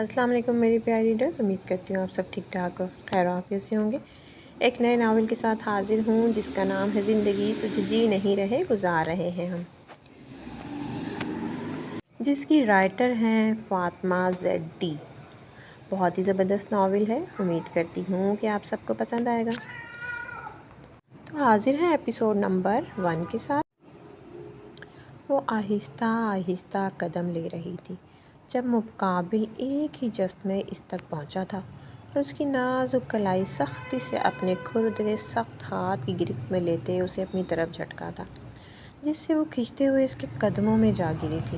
السلام علیکم میری پیاری ریڈرز، امید کرتی ہوں آپ سب ٹھیک ٹھاک اور خیر عافیت سے ہوں گے۔ ایک نئے ناول کے ساتھ حاضر ہوں جس کا نام ہے زندگی تجھ جی نہیں رہے گزار رہے ہیں ہم، جس کی رائٹر ہیں فاطمہ زیڈ ڈی۔ بہت ہی زبردست ناول ہے، امید کرتی ہوں کہ آپ سب کو پسند آئے گا۔ تو حاضر ہیں ایپیسوڈ نمبر 1 کے ساتھ۔ وہ آہستہ آہستہ قدم لے رہی تھی جب مقابل ایک ہی جست میں اس تک پہنچا تھا اور اس کی نازک کلائی سختی سے اپنے کھردرے سخت ہاتھ کی گرفت میں لیتے اسے اپنی طرف جھٹکا تھا، جس سے وہ کھنچتے ہوئے اس کے قدموں میں جا گری تھی۔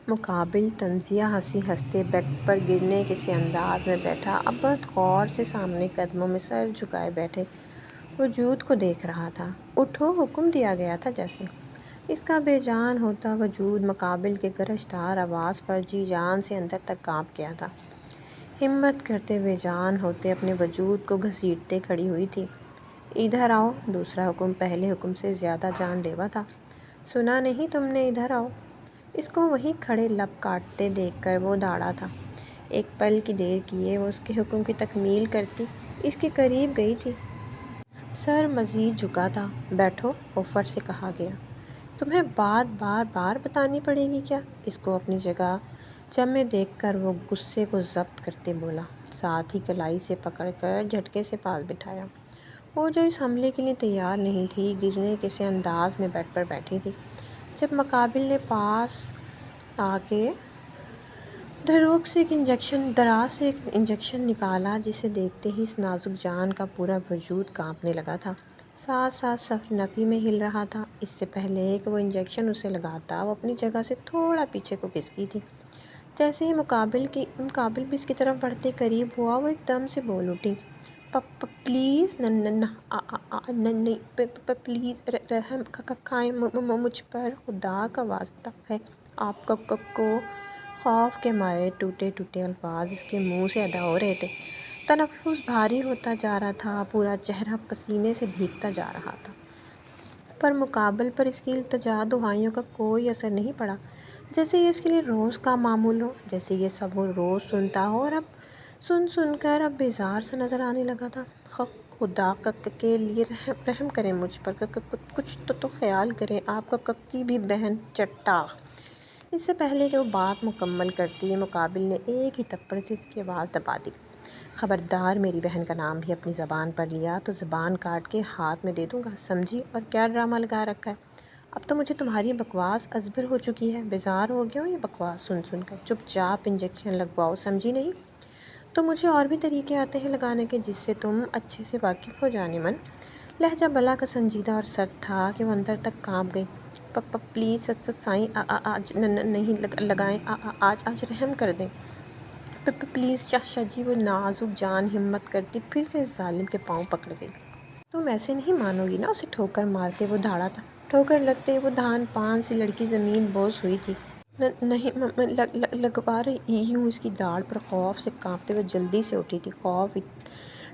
مقابل طنزیہ ہنسی ہنستے بیڈ پر گرنے کے سے انداز میں بیٹھا، اب بہت غور سے سامنے قدموں میں سر جھکائے بیٹھے وجود کو دیکھ رہا تھا۔ اٹھو، حکم دیا گیا تھا جیسے۔ اس کا بے جان ہوتا وجود مقابل کے گرجدار آواز پر جی جان سے اندر تک کانپ گیا تھا۔ ہمت کرتے بے جان ہوتے اپنے وجود کو گھسیٹتے کھڑی ہوئی تھی۔ ادھر آؤ، دوسرا حکم پہلے حکم سے زیادہ جان لیوا تھا۔ سنا نہیں تم نے؟ ادھر آؤ۔ اس کو وہیں کھڑے لب کاٹتے دیکھ کر وہ داڑا تھا۔ ایک پل کی دیر کیے وہ اس کے حکم کی تکمیل کرتی اس کے قریب گئی تھی۔ سر مزید جھکا تھا۔ بیٹھو، اوپر سے کہا گیا۔ تمہیں بات بار بار بتانی پڑے گی کیا؟ اس کو اپنی جگہ جمے دیکھ کر وہ غصے کو ضبط کرتے بولا، ساتھ ہی کلائی سے پکڑ کر جھٹکے سے پاس بٹھایا۔ وہ جو اس حملے کے لیے تیار نہیں تھی، گرنے کے سے انداز میں بیڈ پر بیٹھی تھی، جب مقابل نے پاس آ کے دراز سے ایک انجیکشن نکالا، جسے دیکھتے ہی اس نازک جان کا پورا وجود کانپنے لگا تھا، ساتھ ساتھ صف نفی میں ہل رہا تھا۔ اس سے پہلے کہ وہ انجیکشن اسے لگاتا، وہ اپنی جگہ سے تھوڑا پیچھے کو کھسکی تھی۔ جیسے ہی مقابل بھی اس کی طرف بڑھتے قریب ہوا، وہ ایک دم سے بول اٹھی، پلیز پلیز رحم کھائیں مجھ پر، خدا کا واسطہ ہے آپ کو۔ خوف کے مارے ٹوٹے ٹوٹے الفاظ اس کے منہ سے ادا ہو رہے تھے، تنفس بھاری ہوتا جا رہا تھا، پورا چہرہ پسینے سے بھیگتا جا رہا تھا، پر مقابل پر اس کی التجا دعائیوں کا کوئی اثر نہیں پڑا، جیسے یہ اس کے لیے روز کا معمول ہو، جیسے یہ سب وہ روز سنتا ہو اور اب سن کر اب بیزار سا نظر آنے لگا تھا۔ خدا کے لیے رحم کریں مجھ پر، کچھ تو خیال کریں، آپ کی بھی بہن چٹا۔ اس سے پہلے کہ وہ بات مکمل کرتی، مقابل نے ایک ہی تھپڑ سے اس کی آواز دبا دی۔ خبردار میری بہن کا نام بھی اپنی زبان پر لیا تو زبان کاٹ کے ہاتھ میں دے دوں گا، سمجھی؟ اور کیا ڈرامہ لگا رکھا ہے؟ اب تو مجھے تمہاری بکواس ازبر ہو چکی ہے، بیزار ہو گیا ہوں یہ بکواس سن کر، چپ چاپ انجیکشن لگواؤ، سمجھی نہیں؟ تو مجھے اور بھی طریقے آتے ہیں لگانے کے، جس سے تم اچھے سے واقف ہو جانے من۔ لہجہ بلا کا سنجیدہ اور سرد تھا کہ وہ اندر تک کانپ گئی۔ پلیز سائیں، آج نہیں لگائیں، آج رحم کر دیں، پلیز شاہ جی۔ وہ نازک جان ہمت کرتی پھر سے اس ظالم کے پاؤں پکڑ گئی۔ تم ایسے نہیں مانو گی نا؟ اسے ٹھوکر مارتے وہ دھاڑا تھا۔ ٹھوکر لگتے وہ دھان پان سی لڑکی زمین بوس ہوئی تھی۔ نہیں میں لگوا رہی ہوں۔ اس کی داڑھ پر خوف سے کانپتے وہ جلدی سے اٹھی تھی۔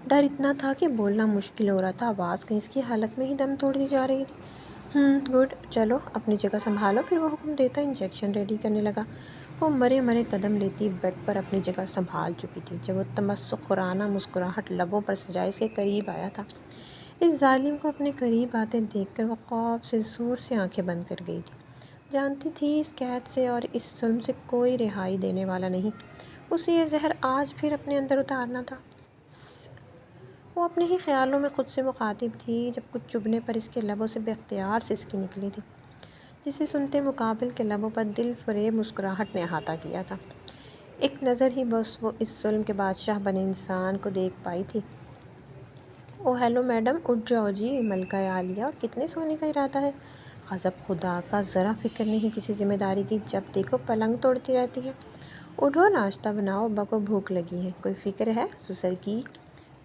ڈر اتنا تھا کہ بولنا مشکل ہو رہا تھا، آواز کہیں اس کی حالت میں ہی دم توڑ دی جا رہی تھی۔ گڈ، چلو اپنی جگہ سنبھالو۔ پھر وہ حکم دیتا انجیکشن ریڈی کرنے لگا۔ وہ مرے قدم لیتی بیڈ پر اپنی جگہ سنبھال چکی تھی جب وہ تمسخر خورانہ مسکراہٹ لبوں پر سجائے اس کے قریب آیا تھا۔ اس ظالم کو اپنے قریب آتے دیکھ کر وہ خوف سے زور سے آنکھیں بند کر گئی تھی۔ جانتی تھی اس قید سے اور اس ظلم سے کوئی رہائی دینے والا نہیں، اسے یہ زہر آج پھر اپنے اندر اتارنا تھا۔ وہ اپنے ہی خیالوں میں خود سے مخاطب تھی جب کچھ چبھنے پر اس کے لبوں سے بے اختیار سسکی نکلی تھی، جسے سنتے مقابل کے لبوں پر دل فریب مسکراہٹ نے احاطہ کیا تھا۔ ایک نظر ہی بس وہ اس ظلم کے بادشاہ بنے انسان کو دیکھ پائی تھی۔ او ہیلو میڈم، اٹھ جاؤ جی، ملکہ عالیہ، اور کتنے سونے کا ارادہ ہے؟ غضب خدا کا، ذرا فکر نہیں کسی ذمہ داری کی، جب دیکھو پلنگ توڑتی رہتی ہے۔ اٹھو، ناشتہ بناؤ، ابا کو بھوک لگی ہے۔ کوئی فکر ہے سسر کی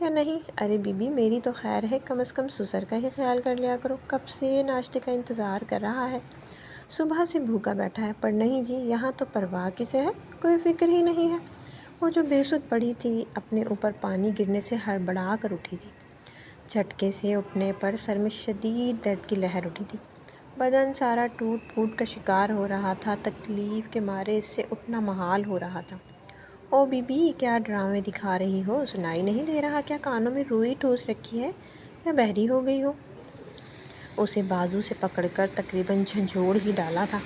یا نہیں؟ ارے بی بی میری تو خیر ہے، کم از کم سسر کا ہی خیال کر لیا کرو، کب سے ناشتے کا انتظار کر رہا ہے، صبح سے بھوکا بیٹھا ہے۔ پر نہیں جی، یہاں تو پرواہ کسے ہے، کوئی فکر ہی نہیں ہے۔ وہ جو بے سدھ پڑی تھی، اپنے اوپر پانی گرنے سے ہڑبڑا کر اٹھی تھی۔ جھٹکے سے اٹھنے پر سر میں شدید درد کی لہر اٹھی تھی، بدن سارا ٹوٹ پھوٹ کا شکار ہو رہا تھا، تکلیف کے مارے اس سے اٹھنا محال ہو رہا تھا۔ او بیبی کیا ڈرامے دکھا رہی ہو؟ سنائی نہیں دے رہا کیا؟ کانوں میں روئی ٹھوس رکھی ہے یا بہری ہو گئی ہو؟ اسے بازو سے پکڑ کر تقریباً جھنجھوڑ ہی ڈالا تھا۔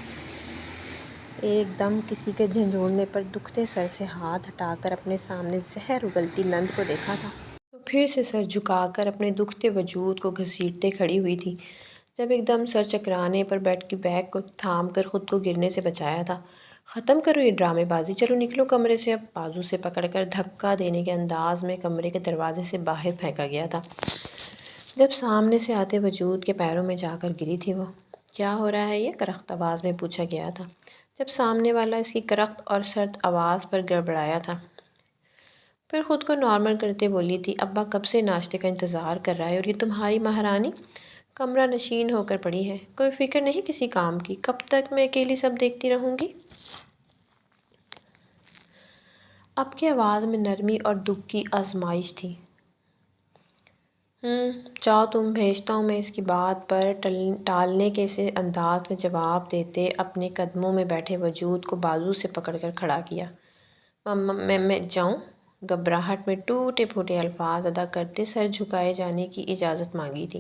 ایک دم کسی کے جھنجھوڑنے پر دکھتے سر سے ہاتھ ہٹا کر اپنے سامنے زہر اگلتی نند کو دیکھا تھا۔ تو پھر سے سر جھکا کر اپنے دکھتے وجود کو گھسیٹتے کھڑی ہوئی تھی، جب ایک دم سر چکرانے پر بیڈ کی بیگ کو تھام کر خود کو گرنے سے بچایا تھا۔ ختم کرو یہ ڈرامے بازی، چلو نکلو کمرے سے اب۔ بازو سے پکڑ کر دھکا دینے کے انداز میں کمرے کے دروازے سے باہر پھینکا گیا تھا، جب سامنے سے آتے وجود کے پیروں میں جا کر گری تھی وہ۔ کیا ہو رہا ہے یہ؟ کرخت آواز میں پوچھا گیا تھا، جب سامنے والا اس کی کرخت اور سرد آواز پر گڑبڑایا تھا۔ پھر خود کو نارمل کرتے بولی تھی، ابا کب سے ناشتے کا انتظار کر رہا ہے اور یہ تمہاری مہارانی کمرہ نشین ہو کر پڑی ہے، کوئی فکر نہیں کسی کام کی؟ کب تک میں اکیلی سب دیکھتی رہوں گی؟ اب کی آواز میں نرمی اور دکھ کی آزمائش تھی۔ جاؤ تم، بھیجتا ہوں میں اس کی بات پر ٹالنے کے اسے انداز میں جواب دیتے اپنے قدموں میں بیٹھے وجود کو بازو سے پکڑ کر کھڑا کیا۔ میں جاؤں؟ گھبراہٹ میں ٹوٹے پھوٹے الفاظ ادا کرتے سر جھکائے جانے کی اجازت مانگی تھی۔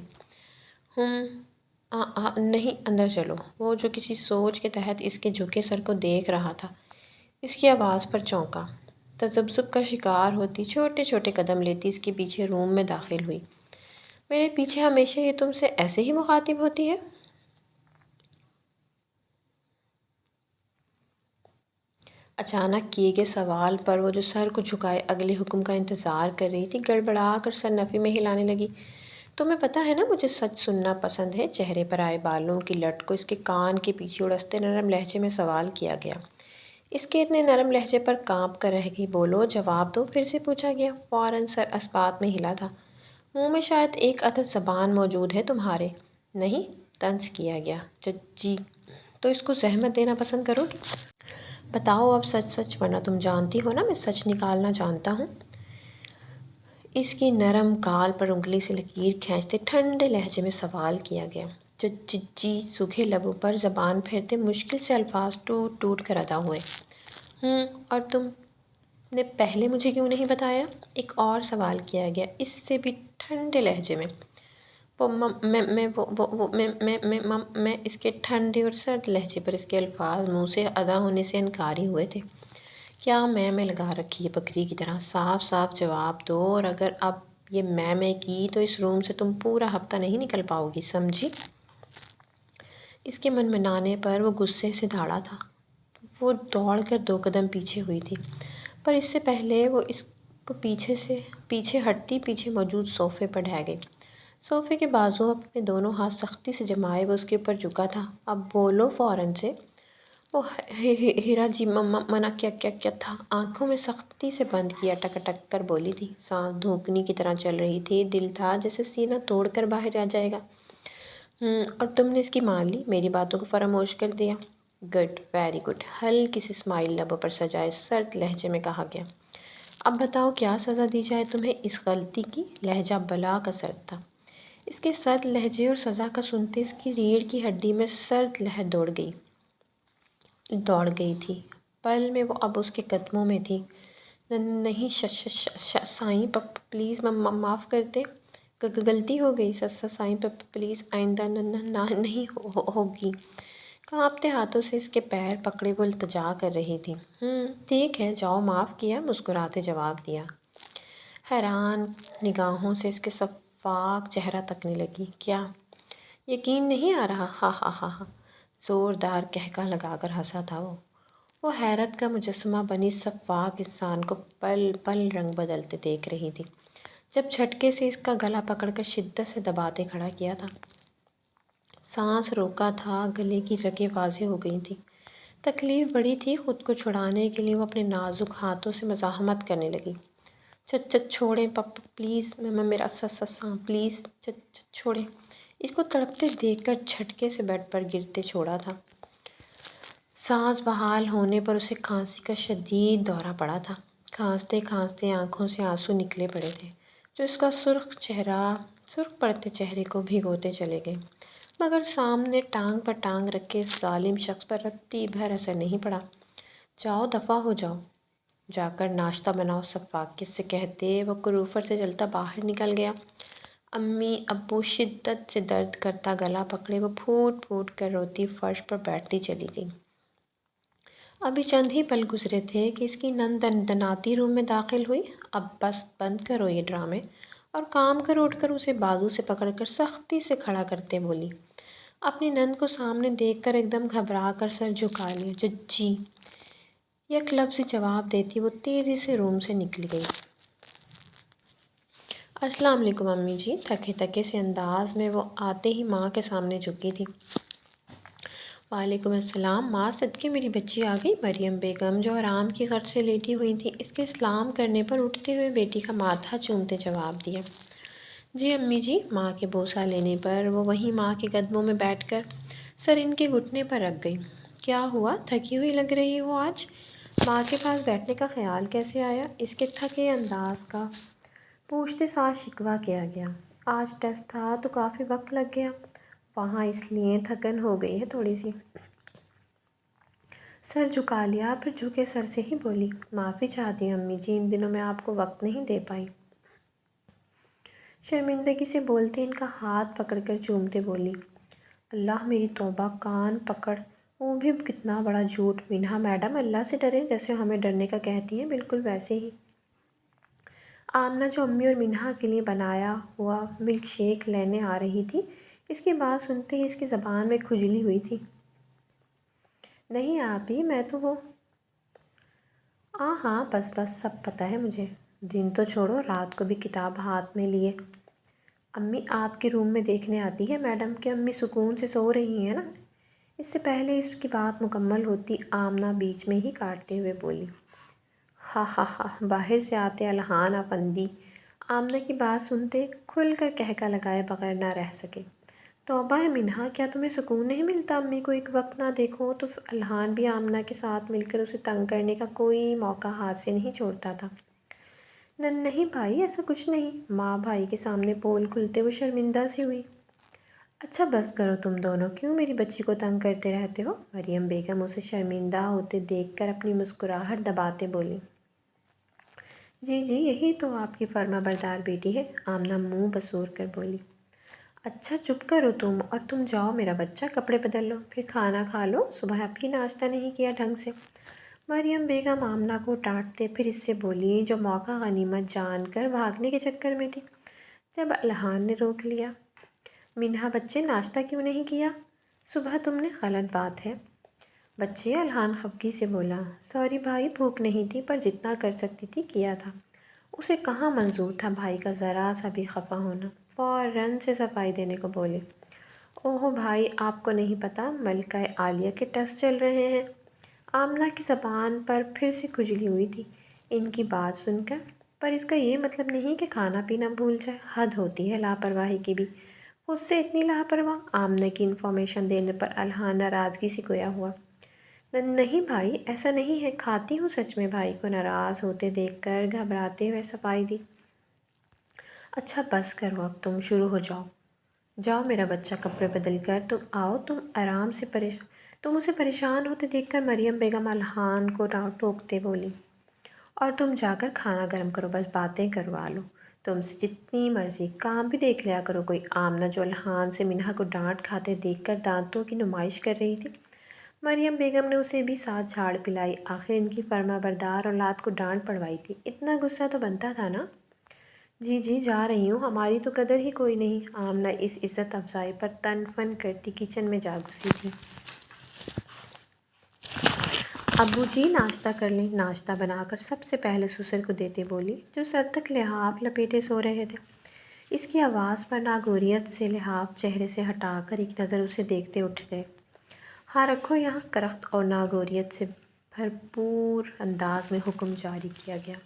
نہیں، اندر چلو۔ وہ جو کسی سوچ کے تحت اس کے جھکے سر کو دیکھ رہا تھا، اس کی آواز پر چونکا۔ تذبذب کا شکار ہوتی چھوٹے چھوٹے قدم لیتی اس کے پیچھے روم میں داخل ہوئی۔ میرے پیچھے ہمیشہ یہ تم سے ایسے ہی مخاطب ہوتی ہے؟ اچانک کیے گئے سوال پر وہ جو سر کو جھکائے اگلے حکم کا انتظار کر رہی تھی، گڑبڑا کر سر نفی میں ہلانے لگی۔ تمہیں پتہ ہے نا مجھے سچ سننا پسند ہے۔ چہرے پر آئے بالوں کی لٹ کو اس کے کان کے پیچھے اڑستے نرم لہجے میں سوال کیا گیا۔ اس کے اتنے نرم لہجے پر کانپ کر رہ گئی۔ بولو، جواب دو، پھر سے پوچھا گیا۔ فوراً سر اسبات میں ہلا تھا۔ منہ میں شاید ایک عدد زبان موجود ہے تمہارے؟ نہیں، طنز کیا گیا۔ جی، تو اس کو زحمت دینا پسند کرو گی؟ بتاؤ اب سچ سچ، ورنہ تم جانتی ہو نا میں سچ نکالنا جانتا ہوں۔ اس کی نرم گال پر انگلی سے لکیر کھینچتے ٹھنڈے لہجے میں سوال کیا گیا۔ جی، سوکھے لبوں پر زبان پھیرتے مشکل سے الفاظ ٹوٹ ٹوٹ کر ادا ہوئے۔ اور تم نے پہلے مجھے کیوں نہیں بتایا؟ ایک اور سوال کیا گیا، اس سے بھی ٹھنڈے لہجے میں۔ میں اس کے ٹھنڈے اور سرد لہجے پر اس کے الفاظ منہ سے ادا ہونے سے انکاری ہوئے تھے۔ کیا میں لگا رکھی ہے بکری کی طرح؟ صاف صاف جواب دو، اور اگر اب یہ میں کی تو اس روم سے تم پورا ہفتہ نہیں نکل پاؤ گی، سمجھی؟ اس کے منمنانے پر وہ غصے سے دھاڑا تھا۔ وہ دوڑ کر 2 قدم پیچھے ہوئی تھی، پر اس سے پہلے وہ اس کو پیچھے ہٹتی پیچھے موجود صوفے پر ڈھہ گئی۔ صوفے کے بازو اپنے دونوں ہاتھ سختی سے جمائے وہ اس کے اوپر جھکا تھا۔ اب بولو فوراً سے۔ وہ ہیرا جی، منع کیا تھا؟ آنکھوں میں سختی سے بند کیا ٹک ٹک کر بولی تھی۔ سانس دھوکنے کی طرح چل رہی تھی، دل تھا جیسے سینہ توڑ کر باہر آ جائے گا۔ اور تم نے اس کی مان لی، میری باتوں کو فراموش کر دیا؟ گڈ، ویری گڈ، ہلکی سی اسمائل لبوں پر سجائے سرد لہجے میں کہا گیا۔ اب بتاؤ کیا سزا دی جائے تمہیں اس غلطی کی؟ لہجہ بلا کا سرد تھا۔ اس کے سرد لہجے اور سزا کا سنتے اس کی ریڑھ کی ہڈی میں سرد لہر دوڑ گئی تھی۔ پل میں وہ اب اس کے قدموں میں تھی۔ نہیں سائیں، پلیز معاف کر دیں، غلطی ہو گئی سائیں، پلیز آئندہ نہیں ہوگی۔ کانپتے ہاتھوں سے اس کے پیر پکڑے وہ التجا کر رہی تھی۔ ٹھیک ہے، جاؤ، معاف کیا، مسکراتے جواب دیا۔ حیران نگاہوں سے اس کے شفاف چہرہ تکنے لگی۔ کیا یقین نہیں آ رہا؟ ہا، زوردار قہقہ لگا کر ہنسا تھا وہ حیرت کا مجسمہ بنی شفاف انسان کو پل پل رنگ بدلتے دیکھ رہی تھی، جب جھٹکے سے اس کا گلا پکڑ کر شدت سے دباتے کھڑا کیا تھا۔ سانس روکا تھا، گلے کی رگیں واضح ہو گئی تھیں۔ تکلیف بڑی تھی، خود کو چھڑانے کے لیے وہ اپنے نازک ہاتھوں سے مزاحمت کرنے لگی۔ چھوڑیں پلیز، میرا ساں، پلیز چھوڑیں۔ اس کو تڑپتے دیکھ کر جھٹکے سے بیڈ پر گرتے چھوڑا تھا۔ سانس بحال ہونے پر اسے کھانسی کا شدید دورہ پڑا تھا۔ کھانستے کھانستے آنکھوں سے آنسو نکلے پڑے تھے، جو اس کا سرخ پڑتے چہرے کو بھگوتے چلے گئے، مگر سامنے ٹانگ پر ٹانگ رکھے اس ظالم شخص پر رتی بھر اثر نہیں پڑا۔ جاؤ، دفع ہو جاؤ۔ جا کر ناشتہ بناؤ، سفاکت سے کہتے وہ کروفر سے چلتا باہر نکل گیا۔ امی ابو شدت سے درد کرتا گلا پکڑے وہ پھوٹ پھوٹ کر روتی فرش پر بیٹھتی چلی گئی۔ ابھی چند ہی پل گزرے تھے کہ اس کی نند دناتی روم میں داخل ہوئی۔ اب بس بند کرو یہ ڈرامے اور کام کرو، اٹھ کر اسے بازو سے پکڑ کر سختی سے کھڑا کرتے بولی۔ اپنی نند کو سامنے دیکھ کر ایک دم گھبرا کر سر جھکا لیا۔ جی یک لفظ جواب دیتی وہ تیزی سے روم سے نکل گئی۔ السلام علیکم امی جی، تھکے تھکے سے انداز میں وہ آتے ہی ماں کے سامنے جھکی تھی۔ وعلیکم السلام ماں، صدقے میری بچی آ گئی۔ مریم بیگم جو آرام کی غرض سے لیٹی ہوئی تھی، اس کے سلام کرنے پر اٹھتے ہوئے بیٹی کا ماتھا چومتے جواب دیا۔ جی امی جی۔ ماں کے بوسہ لینے پر وہ وہیں ماں کے قدموں میں بیٹھ کر سر ان کے گھٹنے پر رکھ گئی۔ کیا ہوا، تھکی ہوئی لگ رہی ہو آج؟ ماں کے پاس بیٹھنے کا خیال کیسے آیا؟ اس کے تھکے انداز کا پوچھتے ساتھ شکوہ کیا گیا۔ آج ٹیسٹ تھا تو کافی وقت لگ گیا وہاں، اس لیے تھکن ہو گئی ہے تھوڑی سی۔ سر جھکا لیا، پھر جھکے سر سے ہی بولی، معافی چاہتی ہوں امی جی، ان دنوں میں آپ کو وقت نہیں دے پائی۔ شرمندگی سے بولتے ان کا ہاتھ پکڑ کر چومتے بولی، اللہ میری توبہ، کان پکڑ، وہ بھی کتنا بڑا جھوٹ۔ مینہا میڈم اللہ سے ڈریں، جیسے ہمیں ڈرنے کا کہتی ہیں، بالکل ویسے ہی۔ آمنہ جو امی اور مینہا کے لیے بنایا ہوا ملک شیک لینے آ رہی تھی، اس کی بات سنتے ہی اس کی زبان میں کھجلی ہوئی تھی۔ نہیں آپی، میں تو وہ ہاں بس بس سب پتہ ہے مجھے، دن تو چھوڑو، رات کو بھی کتاب ہاتھ میں لیے امی آپ کے روم میں دیکھنے آتی ہے میڈم کہ امی سکون سے سو رہی ہیں نا۔ اس سے پہلے اس کی بات مکمل ہوتی آمنہ بیچ میں ہی کاٹتے ہوئے بولی، ہا ہا ہا، باہر سے آتے الہان افندی آمنہ کی بات سنتے کھل کر کہکا لگائے بغیر نہ رہ سکے۔ توبہ ہے مینہا، کیا تمہیں سکون نہیں ملتا؟ امی کو ایک وقت نہ دیکھو تو الہان بھی آمنہ کے ساتھ مل کر اسے تنگ کرنے کا کوئی موقع ہاتھ سے نہیں چھوڑتا تھا۔ نہیں بھائی، ایسا کچھ نہیں۔ ماں بھائی کے سامنے پول کھلتے وہ شرمندہ سی ہوئی۔ اچھا بس کرو تم دونوں، کیوں میری بچی کو تنگ کرتے رہتے ہو؟ مریم بیگم اسے شرمندہ ہوتے دیکھ کر اپنی مسکراہٹ دباتے بولی۔ جی جی، یہی تو آپ کی فرما بردار بیٹی ہے، آمنہ منہ بسور کر بولی۔ اچھا چپ کرو تم، اور تم جاؤ میرا بچہ، کپڑے بدل لو، پھر کھانا کھا لو، صبح اب بھی ناشتہ نہیں کیا ڈھنگ سے۔ مریم بیگم آمنہ کو ڈانٹتے پھر اس سے بولی، جو موقع غنیمت جان کر بھاگنے کے چکر میں تھی۔ جب الہان نے روک لیا، مینہا بچے ناشتہ کیوں نہیں کیا؟ صبح تم نے، غلط بات ہے بچے، الہان خفگی سے بولا۔ سوری بھائی، بھوک نہیں تھی، پر جتنا کر سکتی تھی کیا تھا۔ اسے کہاں منظور تھا بھائی کا ذرا سا بھی خفا ہونا، فوراً سے صفائی دینے کو بولے۔ اوہو بھائی، آپ کو نہیں پتہ ملکہ عالیہ کے ٹیسٹ چل رہے ہیں۔ آمنہ کی زبان پر پھر سے کھجلی ہوئی تھی ان کی بات سن کر، پر اس کا یہ مطلب نہیں کہ کھانا پینا بھول جائے، حد ہوتی ہے لاپرواہی کی بھی۔ خود سے اتنی لاپرواہ؟ آمنہ کی انفارمیشن دینے پر الہان ناراضگی سے گویا ہوا۔ نہیں بھائی، ایسا نہیں ہے، کھاتی ہوں سچ میں۔ بھائی کو ناراض ہوتے دیکھ کر گھبراتے ہوئے صفائی دی۔ اچھا بس کرو اب، تم شروع ہو جاؤ۔ جاؤ میرا بچہ، کپڑے بدل کر تم آؤ، تم آرام سے تم اسے پریشان ہوتے دیکھ کر مریم بیگم الہان کو ٹوکتے بولی، اور تم جا کر کھانا گرم کرو، بس باتیں کروا لو، تم سے جتنی مرضی، کام بھی دیکھ لیا کرو کوئی۔ آمنہ جو الہان سے مینہا کو ڈانٹ کھاتے دیکھ کر دانتوں کی نمائش کر رہی تھی، مریم بیگم نے اسے بھی ساتھ جھاڑ پلائی، آخر ان کی فرما بردار اولاد کو ڈانٹ پڑوائی تھی، اتنا غصہ تو بنتا تھا نا۔ جی جی جا رہی ہوں، ہماری تو قدر ہی کوئی نہیں۔ آمنہ اس عزت افزائی پر تن فن کرتی کچن میں جا گھسی تھی۔ ابو جی ناشتہ کر لیں، ناشتہ بنا کر سب سے پہلے سسر کو دیتے بولی، جو سر تک لحاف لپیٹے سو رہے تھے۔ اس کی آواز پر ناگوریت سے لحاف چہرے سے ہٹا کر ایک نظر اسے دیکھتے اٹھ گئے۔ ہاں رکھو یہاں، کرخت اور ناگوریت سے بھرپور انداز میں حکم جاری کیا گیا۔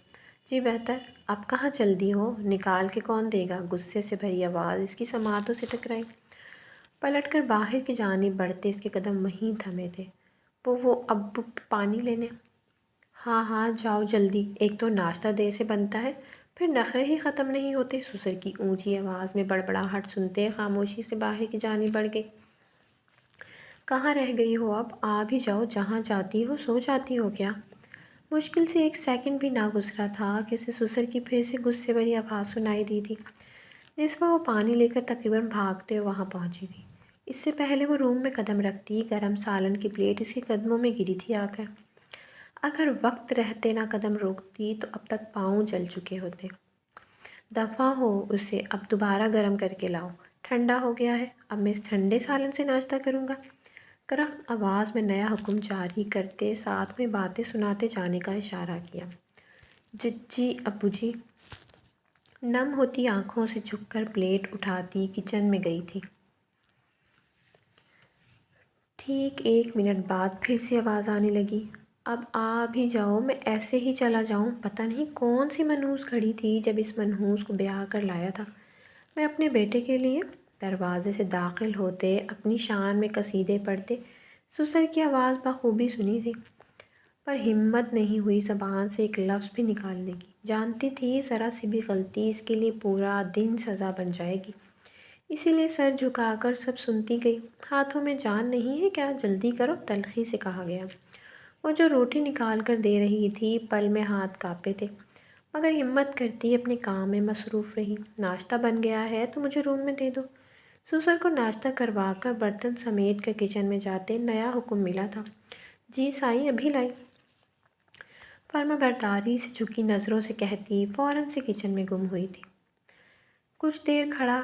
جی بہتر، اب کہاں چل دی ہو، نکال کے کون دے گا؟ غصے سے بھری آواز اس کی سماعتوں سے ٹکرائی۔ پلٹ کر باہر کی جانب بڑھتے اس کے قدم وہیں تھمے تھے۔ وہ اب پانی لینے؟ ہاں ہاں جاؤ جلدی، ایک تو ناشتہ دیر سے بنتا ہے، پھر نخرے ہی ختم نہیں ہوتے۔ سسر کی اونچی آواز میں بڑبڑاہٹ سنتے خاموشی سے باہر کی جانب بڑھ گئی۔ کہاں رہ گئی ہو اب، آ بھی جاؤ، جہاں جاتی ہو سو جاتی ہو کیا؟ مشکل سے 1 سیکنڈ بھی نہ گزرا تھا کہ اسے سسر کی پھر سے غصے بھری آواز سنائی دی تھی، جس پر وہ پانی لے کر تقریباً بھاگتے ہوئے وہاں پہنچی تھی۔ اس سے پہلے وہ روم میں قدم رکھتی گرم سالن کی پلیٹ اس کے قدموں میں گری تھی آ کر۔ اگر وقت رہتے نہ قدم روکتی تو اب تک پاؤں جل چکے ہوتے۔ دفع ہو، اسے اب دوبارہ گرم کر کے لاؤ، ٹھنڈا ہو گیا ہے، اب میں اس ٹھنڈے سالن سے ناشتہ کروں گا۔ کرخت آواز میں نیا حکم جاری کرتے ساتھ میں باتیں سناتے جانے کا اشارہ کیا۔ جی ابو جی۔ نم ہوتی آنکھوں سے جھک کر پلیٹ اٹھاتی کچن میں گئی تھی۔ ٹھیک 1 منٹ بعد پھر سے آواز آنے لگی، اب آ بھی جاؤ، میں ایسے ہی چلا جاؤں؟ پتہ نہیں کون سی منحوس کھڑی تھی جب اس منحوس کو بیاہ کر لایا تھا میں اپنے بیٹے کے لیے۔ دروازے سے داخل ہوتے اپنی شان میں قصیدے پڑھتے سسر کی آواز بخوبی سنی تھی، پر ہمت نہیں ہوئی زبان سے ایک لفظ بھی نکالنے کی۔ جانتی تھی ذرا سی بھی غلطی اس کے لیے پورا دن سزا بن جائے گی، اسی لیے سر جھکا کر سب سنتی گئی۔ ہاتھوں میں جان نہیں ہے کیا؟ جلدی کرو، تلخی سے کہا گیا۔ وہ جو روٹی نکال کر دے رہی تھی، پل میں ہاتھ کانپے تھے، مگر ہمت کرتی اپنے کام میں مصروف رہی۔ ناشتہ بن گیا ہے تو مجھے روم میں دے دو۔ سسر کو ناشتہ کروا کر برتن سمیٹ کر کچن میں جاتے نیا حکم ملا تھا۔ جی سائیں، ابھی لائی۔ فرما برداری سے جھکی نظروں سے کہتی فوراً سے کچن میں گم ہوئی تھی۔ کچھ دیر کھڑا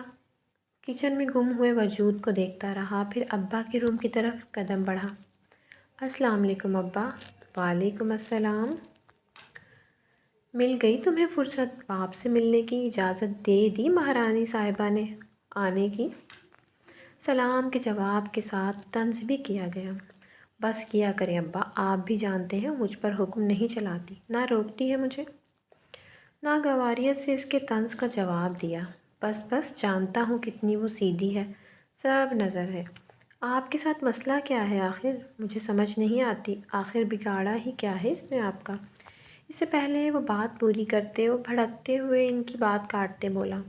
کچن میں گم ہوئے وجود کو دیکھتا رہا، پھر ابا کے روم کی طرف قدم بڑھا۔ السلام علیکم ابا۔ وعلیکم السلام۔ مل گئی تمہیں فرصت؟ باپ سے ملنے کی اجازت دے دی مہارانی صاحبہ نے آنے کی؟ سلام کے جواب کے ساتھ طنز بھی کیا گیا۔ بس کیا کریں ابا، آپ بھی جانتے ہیں مجھ پر حکم نہیں چلاتی، نہ روکتی ہے مجھے۔ ناگواریت سے اس کے طنز کا جواب دیا، بس بس جانتا ہوں کتنی وہ سیدھی ہے، سب نظر ہے۔ آپ کے ساتھ مسئلہ کیا ہے آخر؟ مجھے سمجھ نہیں آتی، آخر بگاڑا ہی کیا ہے اس نے آپ کا؟ اس سے پہلے وہ بات پوری کرتے وہ بھڑکتے ہوئے ان کی بات کاٹتے بولا،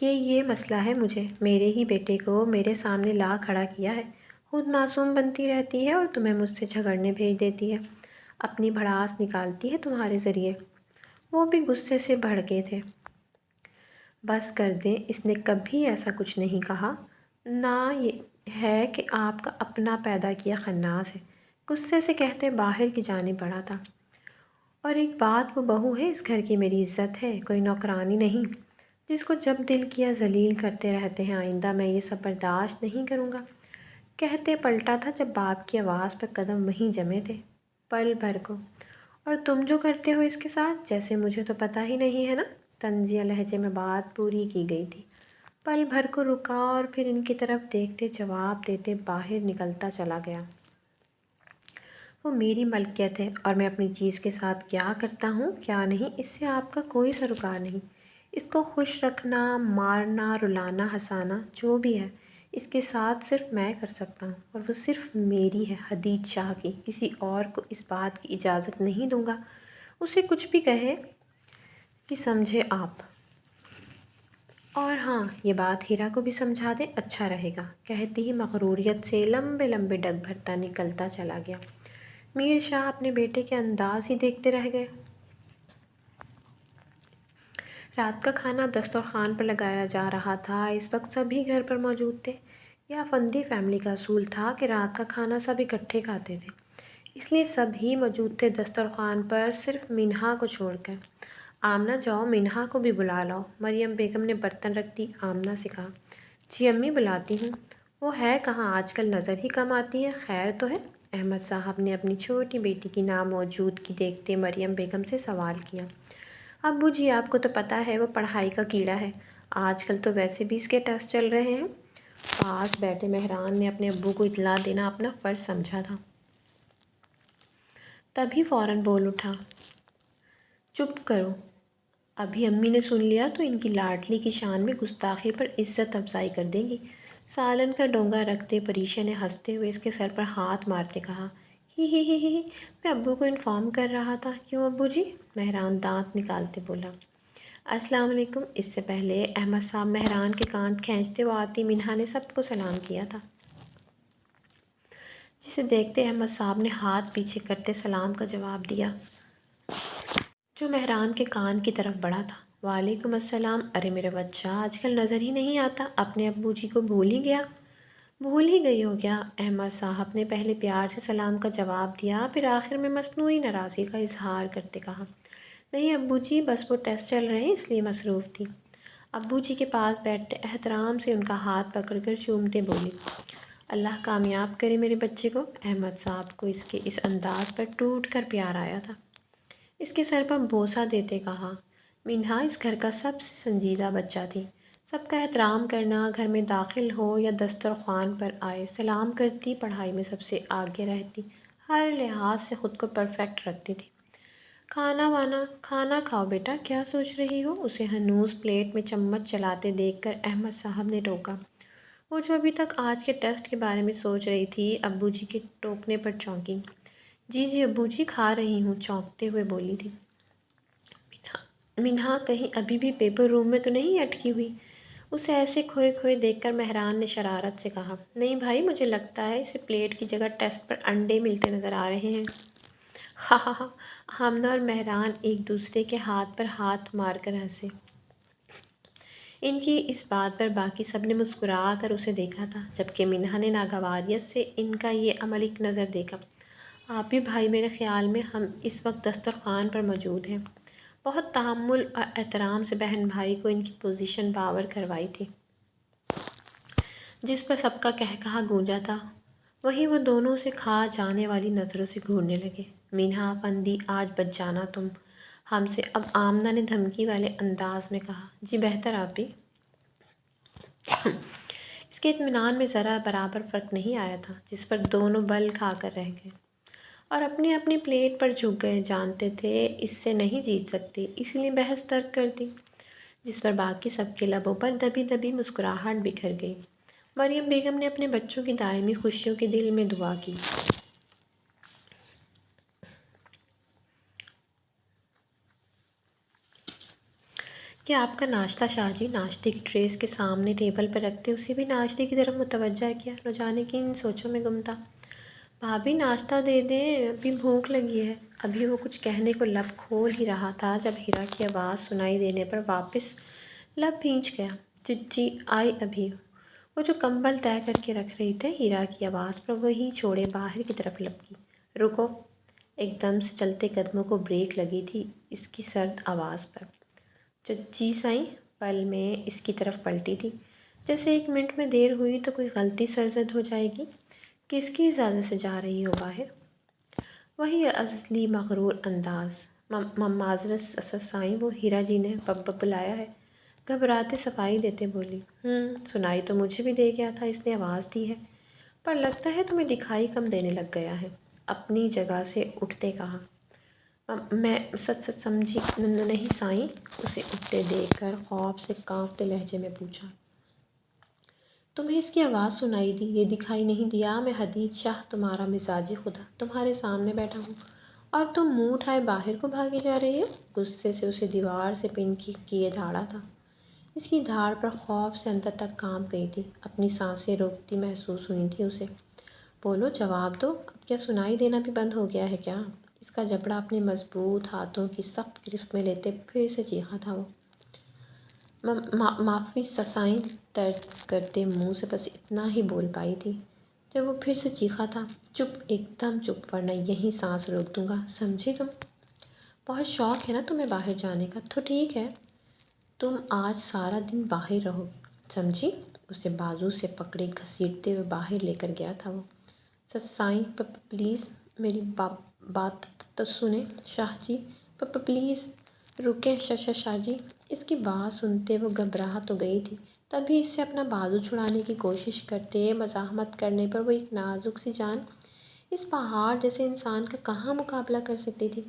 یہ مسئلہ ہے، مجھے میرے ہی بیٹے کو میرے سامنے لا کھڑا کیا ہے، خود معصوم بنتی رہتی ہے اور تمہیں مجھ سے جھگڑنے بھیج دیتی ہے، اپنی بھڑاس نکالتی ہے تمہارے ذریعے۔ وہ بھی غصے سے بھڑکے تھے۔ بس کر دیں، اس نے کبھی ایسا کچھ نہیں کہا، نہ یہ ہے کہ آپ کا اپنا پیدا کیا خناس ہے، غصے سے کہتے باہر کی جانب بڑھا تھا۔ اور ایک بات، وہ بہو ہے اس گھر کی، میری عزت ہے، کوئی نوکرانی نہیں، جس کو جب دل کیا ذلیل کرتے رہتے ہیں، آئندہ میں یہ سب برداشت نہیں کروں گا۔ کہتے پلٹا تھا جب باپ کی آواز پر قدم وہیں جمے تھے، پل بھر کو۔ اور تم جو کرتے ہو اس کے ساتھ، جیسے مجھے تو پتہ ہی نہیں ہے نا؟ طنزیہ لہجے میں بات پوری کی گئی تھی۔ پل بھر کو رکا اور پھر ان کی طرف دیکھتے جواب دیتے باہر نکلتا چلا گیا۔ وہ میری ملکیت ہے اور میں اپنی چیز کے ساتھ کیا کرتا ہوں کیا نہیں، اس سے آپ کا کوئی سروکار نہیں۔ اس کو خوش رکھنا، مارنا، رلانا، ہنسانا، جو بھی ہے، اس کے ساتھ صرف میں کر سکتا ہوں، اور وہ صرف میری ہے، حدید شاہ کی، کسی اور کو اس بات کی اجازت نہیں دوں گا۔ اسے کچھ بھی کہے کہ سمجھے آپ۔ اور ہاں، یہ بات ہیرا کو بھی سمجھا دیں، اچھا رہے گا، کہتی ہی مغروریت سے لمبے لمبے ڈگ بھرتا نکلتا چلا گیا۔ میر شاہ اپنے بیٹے کے انداز ہی دیکھتے رہ گئے۔ رات کا کھانا دسترخوان پر لگایا جا رہا تھا۔ اس وقت سبھی گھر پر موجود تھے۔ یہ افندی فیملی کا اصول تھا کہ رات کا کھانا سب اکٹھے کھاتے تھے، اس لیے سبھی موجود تھے دسترخوان پر، صرف مینہا کو چھوڑ کر۔ آمنہ جاؤ مینہا کو بھی بلا لاؤ، مریم بیگم نے برتن رکھتی آمنہ سے کہا۔ جی امی، بلاتی ہوں۔ وہ ہے کہاں؟ آج کل نظر ہی کم آتی ہے، خیر تو ہے؟ احمد صاحب نے اپنی چھوٹی بیٹی کی ناموجودگی دیکھتے مریم بیگم سے سوال کیا۔ ابو جی، آپ کو تو پتہ ہے وہ پڑھائی کا کیڑا ہے، آج کل تو ویسے بھی اس کے ٹیسٹ چل رہے ہیں۔ پاس بیٹھے مہران نے اپنے ابو کو اطلاع دینا اپنا فرض سمجھا تھا، تبھی فوراً بول اٹھا، چپ کرو، ابھی امی نے سن لیا تو ان کی لاڈلی کی شان میں گستاخی پر عزت افزائی کر دیں گی۔ سالن کا ڈونگا رکھتے پریشا نے ہنستے ہوئے اس کے سر پر ہاتھ مارتے کہا، ہی، میں ابو کو انفارم کر رہا تھا۔ کیوں ابو جی؟ مہران دانت نکالتے بولا۔ السلام علیکم۔ اس سے پہلے احمد صاحب مہران کے کان کھینچتے وہ آتی مینہا نے سب کو سلام کیا تھا۔ جسے دیکھتے احمد صاحب نے ہاتھ پیچھے کرتے سلام کا جواب دیا، جو مہران کے کان کی طرف بڑھا تھا۔ وعلیکم السلام۔ ارے میرا بچہ آج کل نظر ہی نہیں آتا، اپنے ابو جی کو بھول ہی گیا؟ بھول ہی گئی ہو کیا؟ احمد صاحب نے پہلے پیار سے سلام کا جواب دیا، پھر آخر میں مصنوعی ناراضگی کا اظہار کرتے کہا، نہیں ابو جی، بس وہ ٹیسٹ چل رہے ہیں اس لیے مصروف تھی۔ ابو جی کے پاس بیٹھتے احترام سے ان کا ہاتھ پکڑ کر چومتے بولی، اللہ کامیاب کرے میرے بچے کو۔ احمد صاحب کو اس کے اس انداز پر ٹوٹ کر پیار آیا تھا۔ اس کے سر پر بوسہ دیتے کہا، مینہا اس گھر کا سب سے سنجیدہ بچہ تھی، سب کا احترام کرنا، گھر میں داخل ہو یا دسترخوان پر آئے سلام کرتی، پڑھائی میں سب سے آگے رہتی، ہر لحاظ سے خود کو پرفیکٹ رکھتی تھی۔ کھانا کھاؤ بیٹا، کیا سوچ رہی ہو؟ اسے ہنوز پلیٹ میں چمچ چلاتے دیکھ کر احمد صاحب نے ٹوکا۔ وہ جو ابھی تک آج کے ٹیسٹ کے بارے میں سوچ رہی تھی، ابو جی کے ٹوکنے پر چونکی۔ جی ابو جی، کھا رہی ہوں، چونکتے ہوئے بولی تھی۔ مینہا کہیں ابھی بھی پیپر روم میں تو نہیں اٹکی ہوئی؟ اسے ایسے کھوئے کھوئے دیکھ کر مہران نے شرارت سے کہا، نہیں بھائی، مجھے لگتا ہے اسے پلیٹ کی جگہ ٹیسٹ پر انڈے ملتے نظر آ رہے ہیں۔ ہا ہا ہا۔ حمدہ اور مہران ایک دوسرے کے ہاتھ پر ہاتھ مار کر ہنسے۔ ان کی اس بات پر باقی سب نے مسکرا کر اسے دیکھا تھا، جبکہ مینہا نے ناگواریت سے ان کا یہ عمل ایک نظر دیکھا۔ آپ بھی بھائی، میرے خیال میں ہم اس وقت دسترخوان پر موجود ہیں۔ بہت تحمل اور احترام سے بہن بھائی کو ان کی پوزیشن باور کروائی تھی، جس پر سب کا قہقہہ گونجا تھا۔ وہیں وہ دونوں سے کھا جانے والی نظروں سے گھورنے لگے۔ مینہا افندی، آج بچ جانا تم ہم سے۔ اب آمنہ نے دھمکی والے انداز میں کہا، جی بہتر آپ بھی۔ اس کے اطمینان میں ذرا برابر فرق نہیں آیا تھا، جس پر دونوں بل کھا کر رہ گئے اور اپنی اپنی پلیٹ پر جھک گئے۔ جانتے تھے اس سے نہیں جیت سکتے، اس لیے بحث ترک کر دی، جس پر باقی سب کے لبوں پر دبی دبی مسکراہٹ بکھر گئی۔ مریم بیگم نے اپنے بچوں کی دائمی خوشیوں کی دل میں دعا کی۔ کیا آپ کا ناشتہ شاہ جی؟ ناشتے کی ٹریس کے سامنے ٹیبل پر رکھتے اسے بھی ناشتے کی طرف متوجہ کیا۔ نہ جانے کی ان سوچوں میں گم تھا۔ بھابھی ناشتہ دے دیں، ابھی بھوک لگی ہے۔ ابھی وہ کچھ کہنے کو لب کھول ہی رہا تھا جب ہیرا کی آواز سنائی دینے پر واپس لب بھینچ گیا، جی آئی ابھی۔ وہ جو کمبل طے کر کے رکھ رہی تھے، ہیرا کی آواز پر وہی چھوڑے باہر کی طرف لپکی۔ رکو۔ ایک دم سے چلتے قدموں کو بریک لگی تھی اس کی سرد آواز پر۔ جی سائیں۔ پل میں اس کی طرف پلٹی تھی، جیسے ایک منٹ میں دیر ہوئی تو کوئی غلطی سرزد ہو جائے گی۔ کس کی اجازت سے جا رہی ہو باہر؟ وہی ازلی مغرور انداز۔ معذرت سائیں، وہ ہیرا جی نے بلایا ہے، گھبراتے صفائی دیتے بولی۔ سنائی تو مجھے بھی دے گیا تھا اس نے آواز دی ہے، پر لگتا ہے تمہیں دکھائی کم دینے لگ گیا ہے۔ اپنی جگہ سے اٹھتے کہا۔ میں سچ سمجھی نہیں سائیں، اسے اٹھتے دیکھ کر خوف سے کانپتے لہجے میں پوچھا۔ تمہیں اس کی آواز سنائی دی، یہ دکھائی نہیں دیا؟ میں حدید شاہ، تمہارا مزاجی خدا، تمہارے سامنے بیٹھا ہوں اور تم منہ اٹھائے باہر کو بھاگی جا رہی ہو؟ غصے سے اسے دیوار سے پن کیے دھاڑا تھا۔ اس کی دھاڑ پر خوف سے اندر تک کانپ گئی تھی، اپنی سانسیں روکتی محسوس ہوئی تھی اسے۔ بولو، جواب دو، اب کیا سنائی دینا بھی بند ہو گیا ہے کیا؟ اس کا جبڑا اپنے مضبوط ہاتھوں کی سخت گرفت میں لیتے پھر سے چیخا تھا وہ۔ معافی سائیں، درد کرتے منہ سے بس اتنا ہی بول پائی تھی جب وہ پھر سے چیخا تھا۔ چپ، ایک دم چپ، ورنہ یہیں سانس روک دوں گا، سمجھی تم؟ بہت شوق ہے نا تمہیں باہر جانے کا، تو ٹھیک ہے، تم آج سارا دن باہر رہو، سمجھی؟ اسے بازو سے پکڑے گھسیٹتے ہوئے باہر لے کر گیا تھا وہ۔ سائیں پلیز میری بات تو سنیں۔ شاہ جی پلیز رکیں۔ شاہ جی۔ اس کی بات سنتے وہ گھبرا تو گئی تھی، تبھی اس سے اپنا بازو چھڑانے کی کوشش کرتے مزاحمت کرنے پر وہ ایک نازک سی جان اس پہاڑ جیسے انسان کا کہاں مقابلہ کر سکتی تھی؟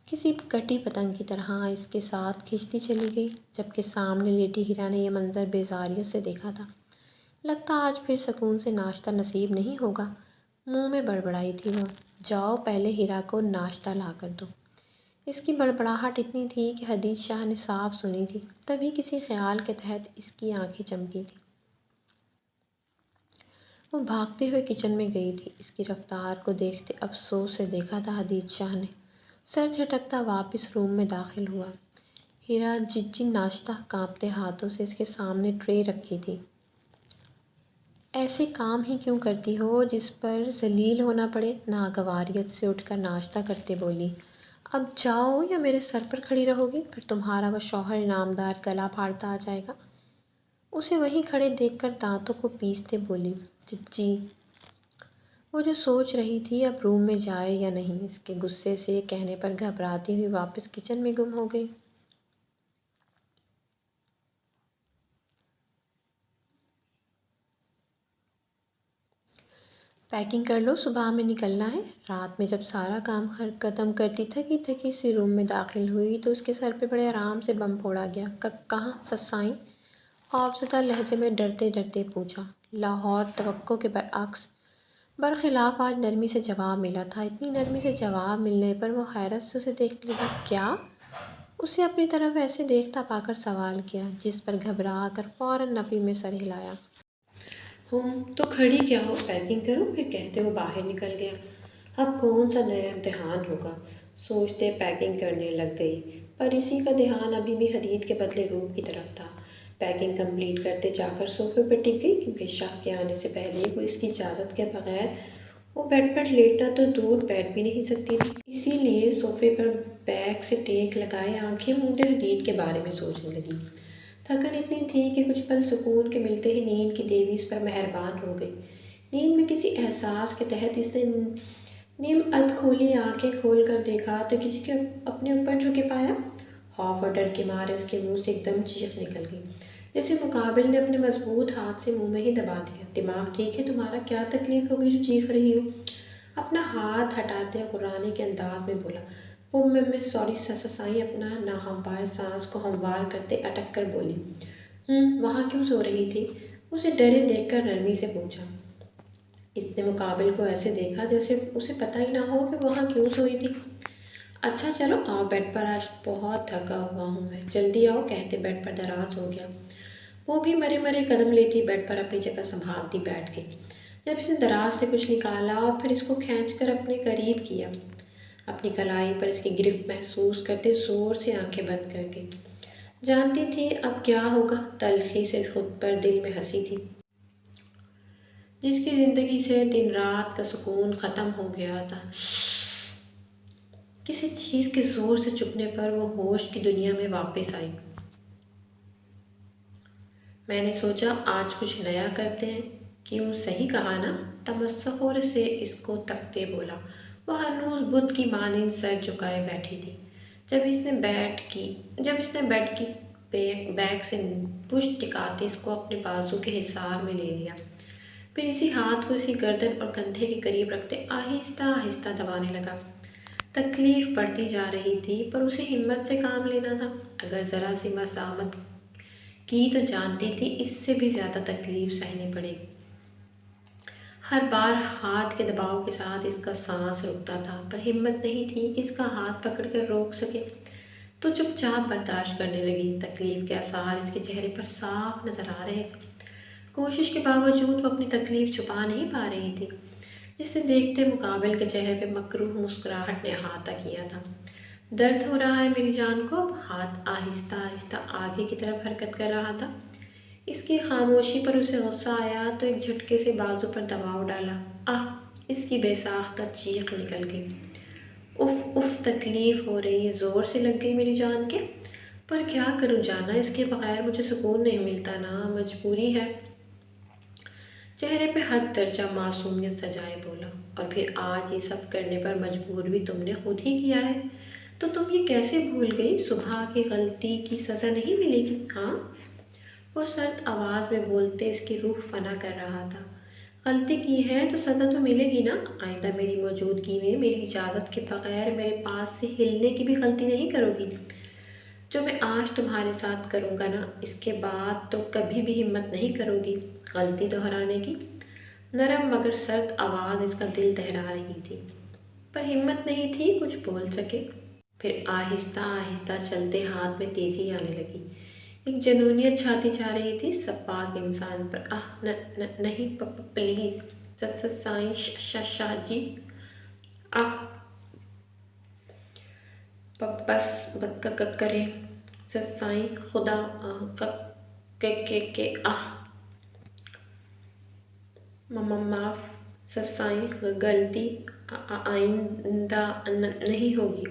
کسی کٹی پتنگ کی طرح اس کے ساتھ کھنچتی چلی گئی، جبکہ سامنے لیٹی ہیرا نے یہ منظر بیزاریت سے دیکھا تھا۔ لگتا آج پھر سکون سے ناشتہ نصیب نہیں ہوگا، منہ میں بڑبڑائی تھی وہ۔ جاؤ پہلے ہیرا کو ناشتہ لا کر دو۔ اس کی بڑبڑاہٹ اتنی تھی کہ حدید شاہ نے صاف سنی تھی، تبھی کسی خیال کے تحت اس کی آنکھیں چمکی تھیں۔ وہ بھاگتے ہوئے کچن میں گئی تھی۔ اس کی رفتار کو دیکھتے افسوس سے دیکھا تھا حدید شاہ نے۔ سر جھٹکتا واپس روم میں داخل ہوا۔ ہیرا جی ناشتہ کانپتے ہاتھوں سے اس کے سامنے ٹرے رکھی تھی۔ ایسے کام ہی کیوں کرتی ہو جس پر ذلیل ہونا پڑے؟ ناگواریت سے اٹھ کر ناشتہ کرتے بولی۔ اب جاؤ یا میرے سر پر کھڑی رہو گی؟ پھر تمہارا وہ شوہر انعامدار گلا پھاڑتا آ جائے گا۔ اسے وہیں کھڑے دیکھ کر دانتوں کو پیستے بولی جی۔ وہ جو سوچ رہی تھی اب روم میں جائے یا نہیں، اس کے غصے سے کہنے پر گھبراتی ہوئی واپس کچن میں گم ہو گئی۔ پیکنگ کر لو، صبح میں نکلنا ہے۔ رات میں جب سارا کام ختم کرتی تھکی تھکی سی روم میں داخل ہوئی تو اس کے سر پہ بڑے آرام سے بم پھوڑا گیا۔ کہاں سسائیں؟ خوفزدہ لہجے میں ڈرتے ڈرتے پوچھا۔ لاہور۔ توقع کے برعکس برخلاف آج نرمی سے جواب ملا تھا۔ اتنی نرمی سے جواب ملنے پر وہ حیرت سے اسے دیکھنے لگی۔ کیا؟ اسے اپنی طرف ایسے دیکھتا پا کر سوال کیا، جس پر گھبرا کر فوراً نفی میں سر ہلایا۔ تو کھڑی کیا ہو؟ پیکنگ کرو۔ پھر کہتے وہ باہر نکل گیا۔ اب کون سا نیا امتحان ہوگا، سوچتے پیکنگ کرنے لگ گئی، پر اسی کا دھیان ابھی بھی حدید کے بدلے روپ کی طرف تھا۔ پیکنگ کمپلیٹ کرتے جا کر صوفے پر ٹک گئی، کیونکہ شاہ کے آنے سے پہلے وہ اس کی اجازت کے بغیر وہ بیڈ پر لیٹنا تو دور بیٹھ بھی نہیں سکتی تھی۔ اسی لیے صوفے پر بیک سے ٹیک لگائے آنکھیں موندے حدید کے بارے میں سوچنے لگی۔ تھکن اتنی تھی کہ کچھ پل سکون کے ملتے ہی نیند کی دیوی اس پر مہربان ہو گئی۔ نیند میں کسی احساس کے تحت اس نے نیم اد کھولی آنکھیں کھول کر دیکھا تو کسی کے اپنے اوپر جھکے پایا۔ خوف اور ڈر کے مارے اس کے منہ سے ایک دم چیخ نکل گئی، جیسے مقابل نے اپنے مضبوط ہاتھ سے منہ میں ہی دبا دیا۔ دماغ ٹھیک ہے تمہارا؟ کیا تکلیف ہوگی جو چیخ رہی ہو؟ اپنا ہاتھ ہٹاتے قرآنی کے انداز میں بولا وہ۔ میں سوری سسائیں، اپنا ناہموار سانس کو ہموار کرتے اٹک کر بولی۔ وہاں کیوں سو رہی تھی؟ اسے ڈرے دیکھ کر نرمی سے پوچھا۔ اس نے مقابل کو ایسے دیکھا جیسے اسے پتہ ہی نہ ہو کہ وہاں کیوں سوئی تھی۔ اچھا چلو آؤ بیڈ پر، آج بہت تھکا ہوا ہوں میں، جلدی آؤ، کہتے بیڈ پر دراز ہو گیا۔ وہ بھی مرے مرے قدم لیتی بیڈ پر اپنی جگہ سنبھالتی بیٹھ گئی۔ جب اس نے دراز سے کچھ نکالا اور پھر اس کو کھینچ کر اپنے قریب کیا، اپنی کلائی پر اس کی گرفت محسوس کرتے زور سے آنکھیں بند کر گئی۔ جانتی تھی اب کیا ہوگا، تلخی سے خود پر دل میں ہنسی تھی۔ جس کی زندگی سے دن رات کا سکون ختم ہو گیا تھا۔ کسی چیز کے زور سے چپنے پر وہ ہوش کی دنیا میں واپس آئی۔ میں نے سوچا آج کچھ نیا کرتے ہیں۔ کیوں، صحیح کہا نا؟ تمسخر سے اس کو تکتے بولا۔ وہ ہنوز بت کی مانند سر جھکائے بیٹھی تھی۔ جب اس نے بیڈ کی بیک سے پشت ٹکاتے اس کو اپنے بازو کے حصار میں لے لیا، پھر اسی ہاتھ کو اسی گردن اور کندھے کے قریب رکھتے آہستہ آہستہ دبانے لگا۔ تکلیف بڑھتی جا رہی تھی پر اسے ہمت سے کام لینا تھا۔ اگر ذرا سی مزاحمت کی تو جانتی تھی اس سے بھی زیادہ تکلیف سہنی پڑے گی۔ ہر بار ہاتھ کے دباؤ کے ساتھ اس کا سانس رکتا تھا، پر ہمت نہیں تھی کہ اس کا ہاتھ پکڑ کر روک سکے، تو چپ چاپ برداشت کرنے لگی۔ تکلیف کے آثار اس کے چہرے پر صاف نظر آ رہے تھے۔ کوشش کے باوجود وہ اپنی تکلیف چھپا نہیں پا رہی تھی، جسے دیکھتے مقابل کے چہرے پہ مکروہ مسکراہٹ نے احاطہ کیا تھا۔ درد ہو رہا ہے میری جان کو؟ ہاتھ آہستہ آہستہ آگے کی طرف حرکت کر رہا تھا۔ اس کی خاموشی پر اسے غصہ آیا تو ایک جھٹکے سے بازو پر دباؤ ڈالا۔ آہ! اس کی بے ساختہ چیخ نکل گئی۔ اف اف، تکلیف ہو رہی ہے، زور سے لگ گئی میری جان کے؟ پر کیا کروں جانا، اس کے بغیر مجھے سکون نہیں ملتا نا، مجبوری ہے۔ چہرے پہ حد درجہ معصومیت سجائے بولا۔ اور پھر آج یہ سب کرنے پر مجبور بھی تم نے خود ہی کیا ہے، تو تم یہ کیسے بھول گئی؟ صبح کی غلطی کی سزا نہیں ملے گی، ہاں؟ وہ سرد آواز میں بولتے اس کی روح فنا کر رہا تھا۔ غلطی کی ہے تو سزا تو ملے گی نا۔ آئندہ میری موجودگی میں میری اجازت کے بغیر میرے پاس سے ہلنے کی بھی غلطی نہیں کرو گی، جو میں آج تمہارے ساتھ کروں گا نا، اس کے بعد تو کبھی بھی ہمت نہیں کرو گی غلطی دہرانے کی۔ نرم مگر سرد آواز اس کا دل دہلا رہی تھی، پر ہمت نہیں تھی کچھ بول سکے۔ پھر آہستہ آہستہ چلتے ہاتھ میں تیزی آنے لگی۔ ایک جنونیت چھاتی جا رہی تھی سپاک انسان پر۔ نہیں پلیز سائیں شاہ جی، بس کریں سائیں خدا کے معاف سائیں، غلطی آئندہ نہیں ہوگی۔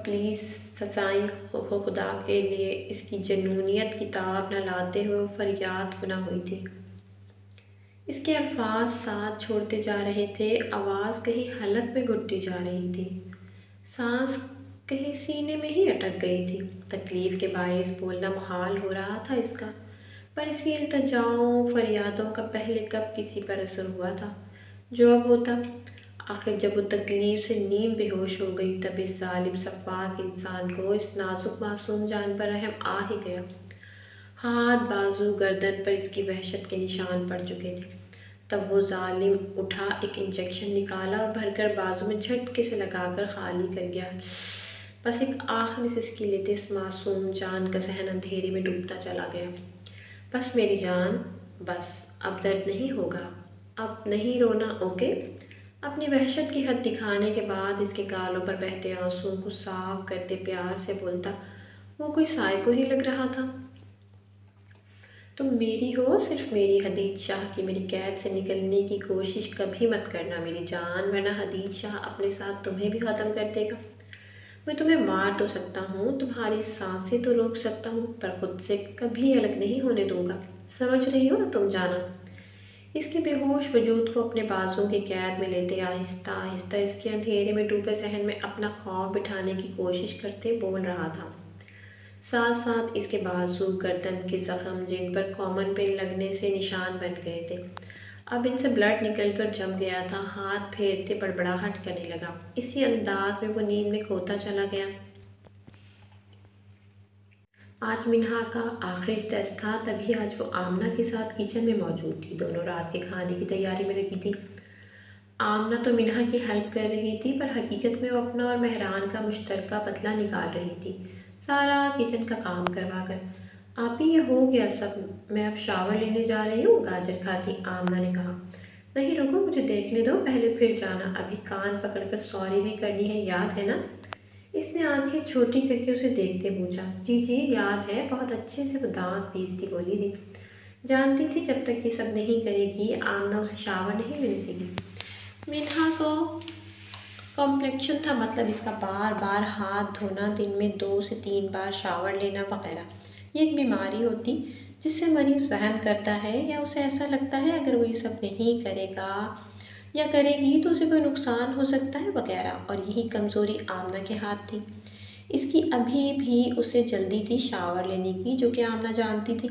پلیز سائیں، خدا کے لیے۔ اس کی جنونیت کی تاب نہ لاتے ہوئے فریاد گنا ہوئی تھی۔ اس کے الفاظ ساتھ چھوڑتے جا رہے تھے، آواز کہیں حلق میں گھٹتی جا رہی تھی، سانس کہیں سینے میں ہی اٹک گئی تھی۔ تکلیف کے باعث بولنا محال ہو رہا تھا اس کا، پر اس کی التجاؤں فریادوں کا پہلے کب کسی پر اثر ہوا تھا جو اب ہوتا؟ آخر جب وہ تکلیف سے نیم بے ہوش ہو گئی، تب اس ظالم سفاک انسان کو اس نازک معصوم جان پر رحم آ ہی گیا۔ ہاتھ، بازو، گردن پر اس کی وحشت کے نشان پڑ چکے تھے۔ تب وہ ظالم اٹھا، ایک انجیکشن نکالا اور بھر کر بازو میں جھٹکے سے لگا کر خالی کر گیا۔ بس ایک آخری سسکی لیتے اس معصوم جان کا ذہن اندھیرے میں ڈوبتا چلا گیا۔ بس میری جان، بس اب درد نہیں ہوگا، اب نہیں رونا، اوکے؟ اپنی وحشت کی حد دکھانے کے بعد اس کے گالوں پر بہتے آنسوؤں کو صاف کرتے پیار سے بولتا، وہ کوئی سائیکو ہی لگ رہا تھا۔ تم میری ہو، صرف میری۔ حدید شاہ کی میری قید سے نکلنے کی کوشش کبھی مت کرنا میری جان، ورنہ حدید شاہ اپنے ساتھ تمہیں بھی ختم کر دے گا۔ میں تمہیں مار تو سکتا ہوں، تمہاری سانسیں تو روک سکتا ہوں، پر خود سے کبھی الگ نہیں ہونے دوں گا۔ سمجھ رہی ہو نا تم جانا؟ اس کے بے ہوش وجود کو اپنے بازوں کی قید میں لیتے آہستہ آہستہ اس کے اندھیرے میں ڈوبے ذہن میں اپنا خوف بٹھانے کی کوشش کرتے بول رہا تھا۔ ساتھ ساتھ اس کے بازو، گردن کے زخم جن پر کامن پین لگنے سے نشان بن گئے تھے، اب ان سے بلڈ نکل کر جم گیا تھا۔ ہاتھ پھیرتے بڑبڑاہٹ کرنے لگا، اسی انداز میں وہ نیند میں کھوتا چلا گیا۔ آج منہا کا آخری ٹیسٹ تھا، تبھی آج وہ آمنہ کے ساتھ کچن میں موجود تھی۔ دونوں رات کے کھانے کی تیاری میں لگی تھی۔ آمنہ تو منہا کی ہیلپ کر رہی تھی، پر حقیقت میں وہ اپنا اور مہران کا مشترکہ بدلہ نکال رہی تھی، سارا کچن کا کام کروا کر۔ آپی یہ ہو گیا سب، میں اب شاور لینے جا رہی ہوں، گاجر کھاتی آمنہ نے کہا۔ نہیں رکو، مجھے دیکھنے دو پہلے، پھر جانا۔ ابھی کان پکڑ کر سوری بھی کرنی ہے، یاد ہے نا؟ اس نے آنکھیں چھوٹی کر کے اسے دیکھتے پوچھا۔ جی جی یاد ہے، بہت اچھے سے وہ دانت پیستی بولی تھی۔ جانتی تھی جب تک یہ سب نہیں کرے گی آمنہ اسے شاور نہیں لینے دے گی۔ منہا کو کمپلیکشن تھا، مطلب اس کا بار بار ہاتھ دھونا، دن میں 2 سے 3 بار شاور لینا وغیرہ۔ یہ ایک بیماری ہوتی جس سے مریض وہم کرتا ہے، یا اسے ایسا لگتا ہے اگر وہ یہ سب نہیں کرے گا یا کرے گی تو اسے کوئی نقصان ہو سکتا ہے وغیرہ، اور یہی کمزوری آمنہ کے ہاتھ تھی۔ اس کی ابھی بھی اسے جلدی تھی شاور لینے کی، جو کہ آمنہ جانتی تھی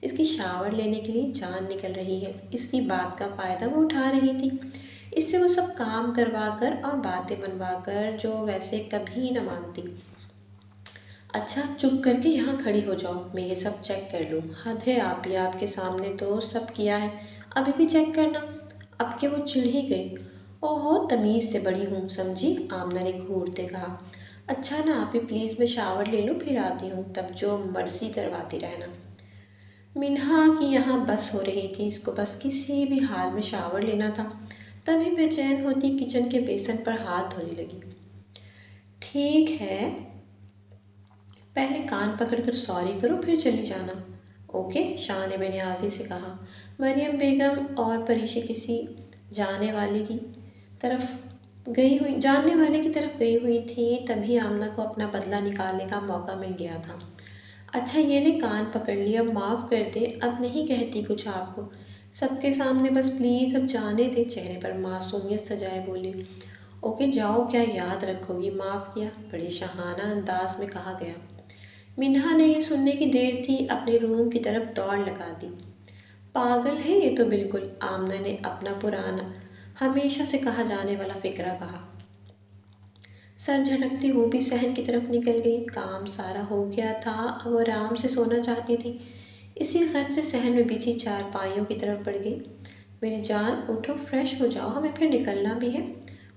اس کی شاور لینے کے لیے جان نکل رہی ہے۔ اس کی بات کا فائدہ وہ اٹھا رہی تھی، اس سے وہ سب کام کروا کر اور باتیں منوا کر جو ویسے کبھی نہ مانتی۔ اچھا چپ کر کے یہاں کھڑی ہو جاؤ، میں یہ سب چیک کر لوں۔ حد ہے آپی، آپ کے سامنے تو سب کیا ہے، ابھی بھی چیک کرنا؟ اب کہ وہ چڑھ ہی گئی۔ اوہو، تمیز سے بڑی ہوں، سمجھی؟ آمنہ نے گھورتے کہا۔ اچھا نا آپی، پلیز میں شاور لے لوں پھر آتی ہوں، تب جو مرضی کرواتی رہنا۔ منہا کی یہاں بس ہو رہی تھی، اس کو بس کسی بھی حال میں شاور لینا تھا۔ تبھی بے چین ہوتی کچن کے بیسن پر ہاتھ دھونے لگی۔ ٹھیک ہے، پہلے کان پکڑ کر سوری کرو پھر چلی جانا۔ اوکے، شاہ نے بے نیازی سے کہا۔ مریم بیگم اور پریشی کسی جاننے والے کی طرف گئی ہوئی تھی، تبھی آمنہ کو اپنا بدلہ نکالنے کا موقع مل گیا تھا۔ اچھا یہ نے کان پکڑ لیا، اب معاف کر دے، اب نہیں کہتی کچھ آپ کو، سب کے سامنے بس پلیز اب جانے دے۔ چہرے پر معصومیت سجائے بولی۔ اوکے جاؤ، کیا یاد رکھو گی؟ معاف کیا، بڑے شاہانہ انداز میں کہا گیا۔ منہا نے یہ سننے کی دیر تھی اپنے روم کی طرف دوڑ لگا دی۔ پاگل ہے یہ تو بالکل، آمنہ نے اپنا پرانا ہمیشہ سے کہا جانے والا فقرہ کہا۔ سر جھٹکتی وہ بھی صحن کی طرف نکل گئی۔ کام سارا ہو گیا تھا، اب وہ آرام سے سونا چاہتی تھی، اسی غرض سے صحن میں بچھی چارپائیوں کی طرف بڑھ گئی۔ میری جان اٹھو، فریش ہو جاؤ، ہمیں پھر نکلنا بھی ہے،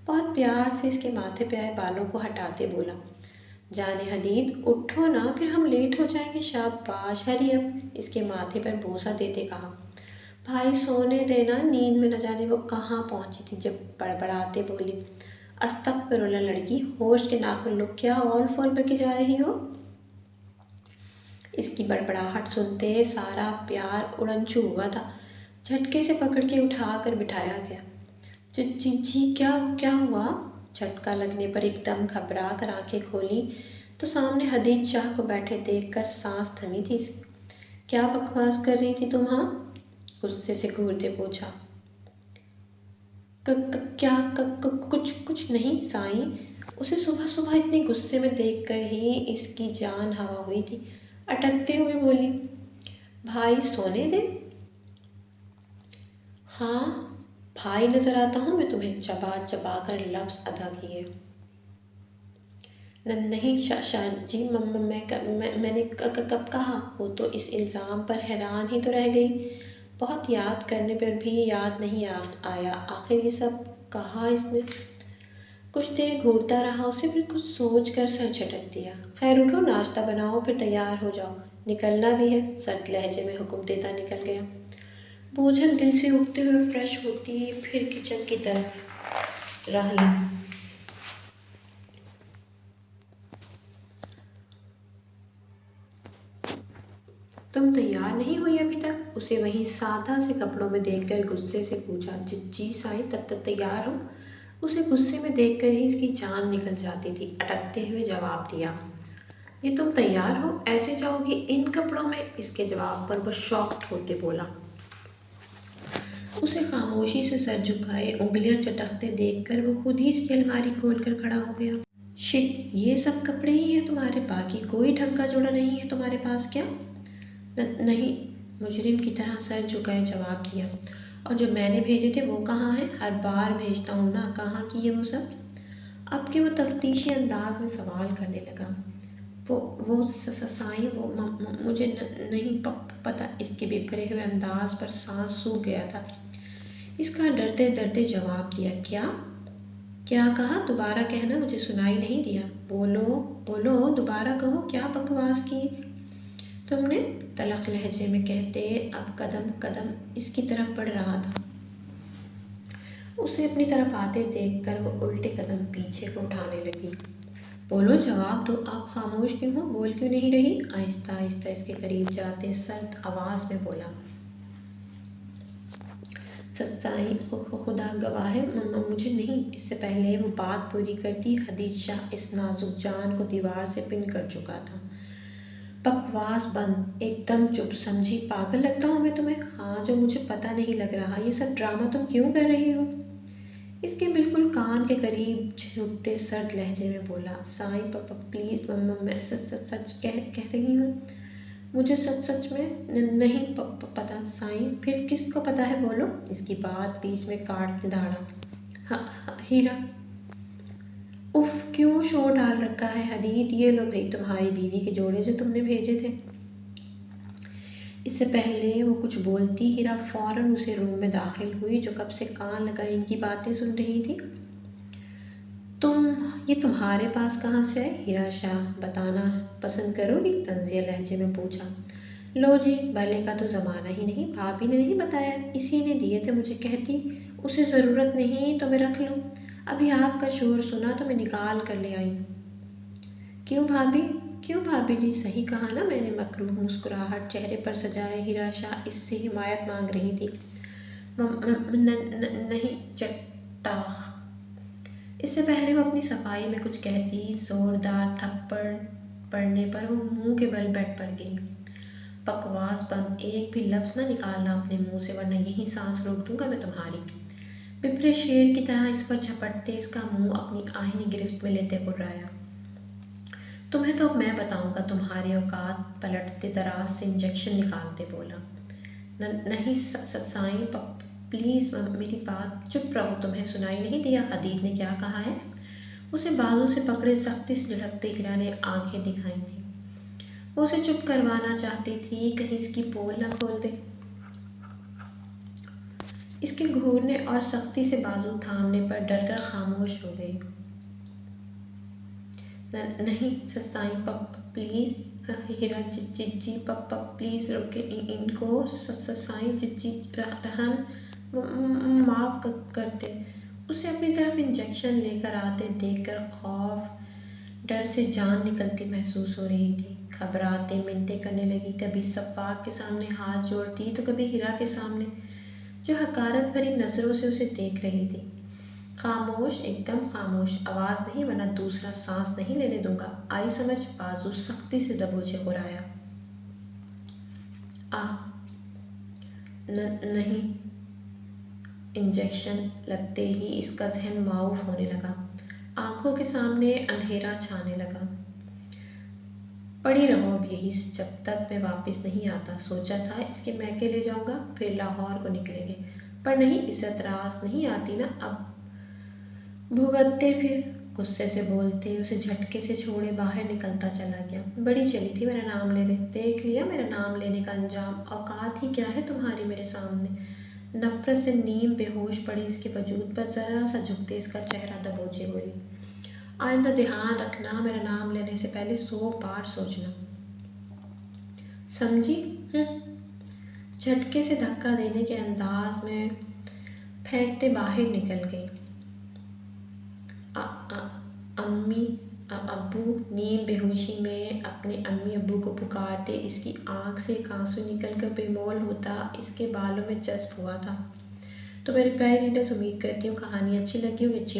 بہت پیار سے اس کے ماتھے پہ آئے بالوں کو ہٹاتے بولا۔ جانے حدید اٹھو نا، پھر ہم لیٹ ہو جائیں گے۔ شاباش ہری اب، اس کے ماتھے پر بوسہ دیتے کہا۔ بھائی سونے دینا، نیند میں نہ جانے وہ کہاں پہنچی تھی جب بڑبڑاتے بولی، استغفر اللہ لڑکی، ہوش کے ناخن لو، کیا اول فول بکے جا رہی ہو؟ اس کی بڑبڑاہٹ سنتے سارا پیار اڑنچو ہوا تھا، جھٹکے سے پکڑ کے اٹھا کر بٹھایا گیا۔ جی جی کیا ہوا؟ جھٹکا لگنے پر ایک دم گھبرا کر آنکھیں کھولی تو سامنے حدید شاہ کو بیٹھے دیکھ کر سانس تھمی تھی۔ کیا بکواس کر رہی تھی تم ہاں؟ غصے سے گھورتے پوچھا۔ کیا کچھ نہیں سائیں، اسے صبح صبح اتنے غصے میں دیکھ کر ہی اس کی جان ہوا ہوئی تھی۔ اٹکتے ہوئے بولی، بھائی سونے دے؟ ہاں بھائی نظر آتا ہوں میں تمہیں؟ چبا چبا کر لفظ ادا کیے۔ نہیں شاہ جی، میں نے کب کہا؟ وہ تو اس الزام پر حیران ہی تو رہ گئی، بہت یاد کرنے پر بھی یاد نہیں آیا، آخر یہ سب کہا اس نے؟ کچھ دیر گھورتا رہا اسے، پھر کچھ سوچ کر سر جھٹک دیا۔ خیر اٹھو، ناشتہ بناؤ، پھر تیار ہو جاؤ، نکلنا بھی ہے، سرد لہجے میں حکم دیتا نکل گیا۔ بوجھل دل سے اٹھتے ہوئے فریش ہوتی پھر کچن کی طرف راہ لی۔ تم تیار نہیں ہوئی ابھی تک؟ اسے وہیں سادہ سے کپڑوں میں دیکھ کر غصے سے پوچھا۔ جی سائیں تیار ہوں۔ اسے غصے میں دیکھ کر ہی اس کی جان نکل جاتی تھی، اٹکتے ہوئے جواب دیا۔ یہ تم تیار ہو؟ ایسے جاؤ گی ان کپڑوں میں؟ اس کے جواب پر وہ شاکڈ ہوتے بولا۔ اسے خاموشی سے سر جھکائے انگلیاں چٹکتے دیکھ کر وہ خود ہی اس کی الماری کھول کر کھڑا ہو گیا۔ شٹ، یہ سب کپڑے ہی ہیں تمہارے؟ باقی کوئی ڈھنگ کا جوڑا نہیں ہے تمہارے پاس کیا؟ نہیں، مجرم کی طرح سر جھکائے جواب دیا۔ اور جو میں نے بھیجے تھے وہ کہاں ہیں؟ ہر بار بھیجتا ہوں نا، کہاں کیے وہ سب؟ اب کہ وہ تفتیشی انداز میں سوال کرنے لگا۔ وہ سائیں، وہ مجھے نہیں پتہ۔ اس کے بپھرے ہوئے انداز پر سانس سوکھ گیا تھا۔ اس کا ڈرتے ڈرتے جواب دیا۔ کیا کہا؟ دوبارہ کہنا، مجھے سنائی نہیں دیا۔ بولو دوبارہ کہو، کیا بکواس کی تم نے؟ تلخ لہجے میں کہتے اب قدم قدم اس کی طرف بڑھ رہا تھا۔ اسے اپنی طرف آتے دیکھ کر وہ الٹے قدم پیچھے کو اٹھانے لگی۔ بولو، جواب دو، آپ خاموش کیوں ہو؟ بول کیوں نہیں رہی؟ آہستہ آہستہ اس کے قریب جاتے سرد آواز میں بولا۔ سائیں خدا گواہ ہے، مجھے نہیں۔ اس سے پہلے وہ بات پوری کرتی حدید شاہ اس نازک جان کو دیوار سے پن کر چکا تھا۔ بکواس بند، ایک دم چپ، سمجھی؟ پاگل لگتا ہوں میں تمہیں؟ ہاں، جو مجھے پتہ نہیں لگ رہا، یہ سب ڈرامہ تم کیوں کر رہی ہو؟ اس کے بالکل کان کے قریب جھکتے سرد لہجے میں بولا۔ سائیں پلیز، میں سچ کہہ رہی ہوں، مجھے سچ میں نہیں پتہ سائیں۔ پھر کس کو پتہ ہے؟ بولو۔ اس کی بات بیچ میں کاٹ دھاڑا۔ ہیرا۔ اف، کیوں شور ڈال رکھا ہے حدید؟ یہ لو بھئی تمہاری بیوی کے جوڑے جو تم نے بھیجے تھے۔ اس سے پہلے وہ کچھ بولتی ہیرا فوراً اسے روم میں داخل ہوئی جو کب سے کان لگائے ان کی باتیں سن رہی تھی۔ یہ تمہارے پاس کہاں سے ہے؟ ہیرا شاہ بتانا پسند کرو گی؟ طنزیہ لہجے میں پوچھا۔ لو جی، بھلے کا تو زمانہ ہی نہیں، بھابھی نے نہیں بتایا، اسی نے دیے تھے مجھے، کہتی اسے ضرورت نہیں تو میں رکھ لوں، ابھی آپ کا شور سنا تو میں نکال کر لے آئی۔ کیوں بھابھی جی؟ صحیح کہا نا میں نے؟ مکروہ مسکراہٹ چہرے پر سجائے ہیرا شاہ اس سے حمایت مانگ رہی تھی۔ نہیں چٹاخ۔ اس سے پہلے وہ اپنی صفائی میں کچھ کہتی، زوردار تھپڑ پڑنے پر وہ منہ کے بل بیڈ پر گری۔ بکواس بند، ایک بھی لفظ نہ نکالنا اپنے منہ سے ورنہ یہیں سانس روک دوں گا میں تمہاری۔ بپھرے شیر کی طرح اس پر جھپٹتے اس کا منہ اپنی آہنی گرفت میں لیتے کررایا۔ تمہیں تو اب میں بتاؤں گا تمہارے اوقات، پلٹتے دراز سے انجیکشن نکالتے بولا۔ نہیں سائیں پلیز میری بات، چپ رہو، تمہیں سنائی نہیں دیا حدید نے کیا کہا ہے؟ اسے بازو سے پکڑے سختی سے جھڑکتے ہیرا نے آنکھیں دکھائی تھیں۔ وہ اسے چپ کروانا چاہتی تھی، کہیں اس کی پول نہ کھول دے۔ اس کے گھورنے اور سختی سے بازو تھامنے پر ڈر کر خاموش ہو گئی۔ نہیں سائیں پلیز، ہیرا جی پپا پلیز روکے ان کو، سائیں جی رحم معاف کرتے۔ اسے اپنی طرف انجیکشن لے کر آتے دیکھ کر خوف ڈر سے جان نکلتی محسوس ہو رہی تھی۔ گھبراتے منتیں کرنے لگی، کبھی سفاق کے سامنے ہاتھ جوڑتی تو کبھی ہیرا کے سامنے، جو حقارت بھری نظروں سے اسے دیکھ رہی تھی۔ خاموش، ایک دم خاموش، آواز نہیں ورنہ دوسرا سانس نہیں لینے دوں گا، آئی سمجھ؟ بازو سختی سے دبوچے غرایا۔ نہیں۔ انجیکشن لگتے ہی اس کا ذہن معاف ہونے لگا، آنکھوں کے سامنے اندھیرا چھانے لگا۔ پڑی رہو اب یہی جب تک میں واپس نہیں آتا، سوچا تھا اس کے میکے لے جاؤں گا، پھر لاہور کو نکلیں گے، پر نہیں، عزت راست نہیں آتی نا اب بھگتتے پھر۔ غصے سے بولتے اسے جھٹکے سے چھوڑے باہر نکلتا چلا گیا۔ بڑی چلی تھی میرا نام لینے، دیکھ لیا میرا نام لینے کا انجام، اوقات ہی کیا ہے تمہاری میرے سامنے۔ نفرت سے نیم بے ہوش پڑی اس کے وجود پر، ذرا سا جھکتے اس کا چہرہ دبوچے بولی، آئندہ دھیان رکھنا، میرا نام لینے سے پہلے 100 بار سوچنا، سمجھی؟ جھٹکے سے دھکا دینے کے انداز میں پھینکتے باہر نکل گئی۔ امی ابو، نیم بے ہوشی میں اپنے امی ابو کو پکارتے اس کی آنکھ سے ایک آنسو نکل کر بے مول ہوتا اس کے بالوں میں جذب ہوا تھا۔ تو میرے پیارے ریڈرز، امید کرتی ہوں کہانی اچھی لگی ہوگی۔ اچھی